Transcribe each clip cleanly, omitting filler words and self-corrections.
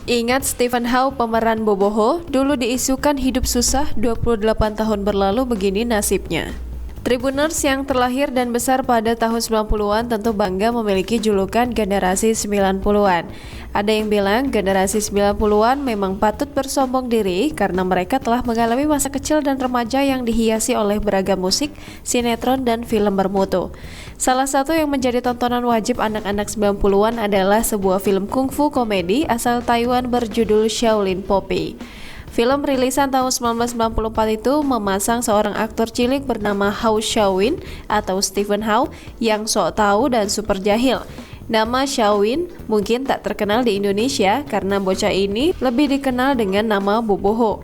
Ingat Stephen Chow pemeran Boboho, dulu diisukan hidup susah 28 tahun berlalu begini nasibnya. Tribuners yang terlahir dan besar pada tahun 90-an tentu bangga memiliki julukan generasi 90-an. Ada yang bilang generasi 90-an memang patut bersombong diri karena mereka telah mengalami masa kecil dan remaja yang dihiasi oleh beragam musik, sinetron, dan film bermutu. Salah satu yang menjadi tontonan wajib anak-anak 90-an adalah sebuah film kungfu komedi asal Taiwan berjudul Shaolin Poppy. Film rilisan tahun 1994 itu memasang seorang aktor cilik bernama Hao Xiaowin atau Stephen Chow yang sok tahu dan super jahil. Nama Xiaowin mungkin tak terkenal di Indonesia karena bocah ini lebih dikenal dengan nama Boboho.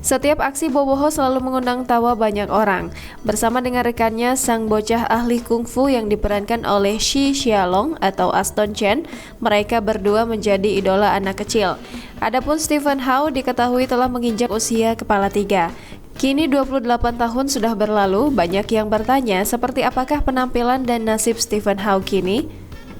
Setiap aksi Boboho selalu mengundang tawa banyak orang. Bersama dengan rekannya, sang bocah ahli kungfu yang diperankan oleh Shi Xialong atau Aston Chen, mereka berdua menjadi idola anak kecil. Adapun Stephen Chow diketahui telah menginjak usia kepala 3. Kini 28 tahun sudah berlalu, banyak yang bertanya seperti apakah penampilan dan nasib Stephen Chow kini?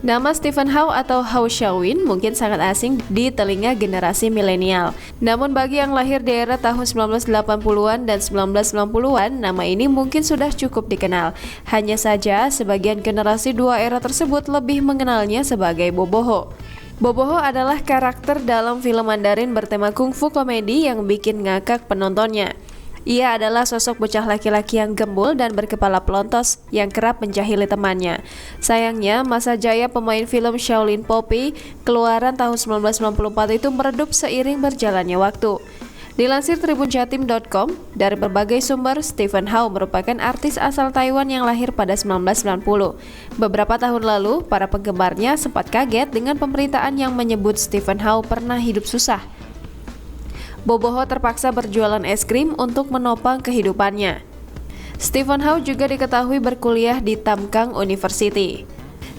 Nama Stephen Chow atau Hao Xiaowin mungkin sangat asing di telinga generasi milenial. Namun bagi yang lahir di era tahun 1980-an dan 1990-an, nama ini mungkin sudah cukup dikenal. Hanya saja, sebagian generasi dua era tersebut lebih mengenalnya sebagai Boboho. Boboho adalah karakter dalam film Mandarin bertema kungfu komedi yang bikin ngakak penontonnya. Ia adalah sosok bocah laki-laki yang gembul dan berkepala pelontos yang kerap menjahili temannya. Sayangnya, masa jaya pemain film Shaolin Poppy keluaran tahun 1994 itu meredup seiring berjalannya waktu. Dilansir tribunjatim.com, dari berbagai sumber, Stephen Chow merupakan artis asal Taiwan yang lahir pada 1990. Beberapa tahun lalu, para penggemarnya sempat kaget dengan pemberitaan yang menyebut Stephen Chow pernah hidup susah. Boboho terpaksa berjualan es krim untuk menopang kehidupannya. Stephen Chow juga diketahui berkuliah di Tamkang University.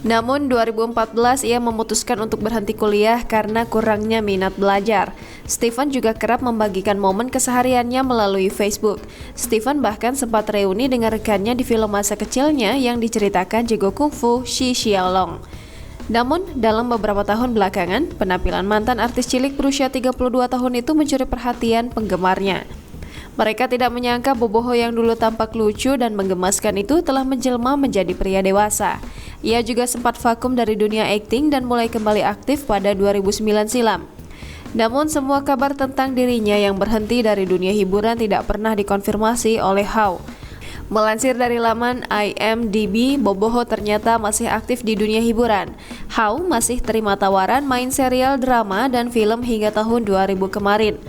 Namun 2014 ia memutuskan untuk berhenti kuliah karena kurangnya minat belajar. Stephen juga kerap membagikan momen kesehariannya melalui Facebook. Stephen bahkan sempat reuni dengan rekannya di film masa kecilnya yang diceritakan jago kungfu Shi Xiaolong. Namun, dalam beberapa tahun belakangan, penampilan mantan artis cilik berusia 32 tahun itu mencuri perhatian penggemarnya. Mereka tidak menyangka Boboho yang dulu tampak lucu dan menggemaskan itu telah menjelma menjadi pria dewasa. Ia juga sempat vakum dari dunia akting dan mulai kembali aktif pada 2009 silam. Namun, semua kabar tentang dirinya yang berhenti dari dunia hiburan tidak pernah dikonfirmasi oleh Chow. Melansir dari laman IMDb, Boboho ternyata masih aktif di dunia hiburan. Chow masih terima tawaran main serial drama dan film hingga tahun 2000 kemarin.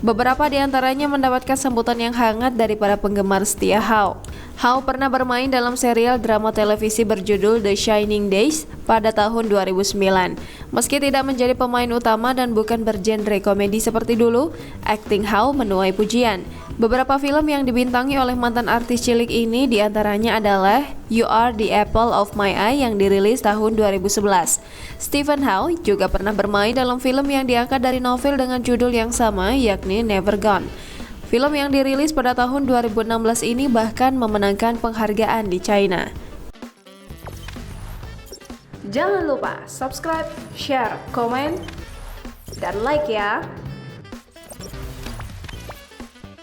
Beberapa di antaranya mendapatkan sambutan yang hangat dari para penggemar setia Chow. Chow pernah bermain dalam serial drama televisi berjudul The Shining Days pada tahun 2009. Meski tidak menjadi pemain utama dan bukan bergenre komedi seperti dulu, akting Chow menuai pujian. Beberapa film yang dibintangi oleh mantan artis cilik ini diantaranya adalah You Are the Apple of My Eye yang dirilis tahun 2011. Stephen Chow juga pernah bermain dalam film yang diangkat dari novel dengan judul yang sama yakni Never Gone. Film yang dirilis pada tahun 2016 ini bahkan memenangkan penghargaan di China. Jangan lupa subscribe, share, komen, dan like ya!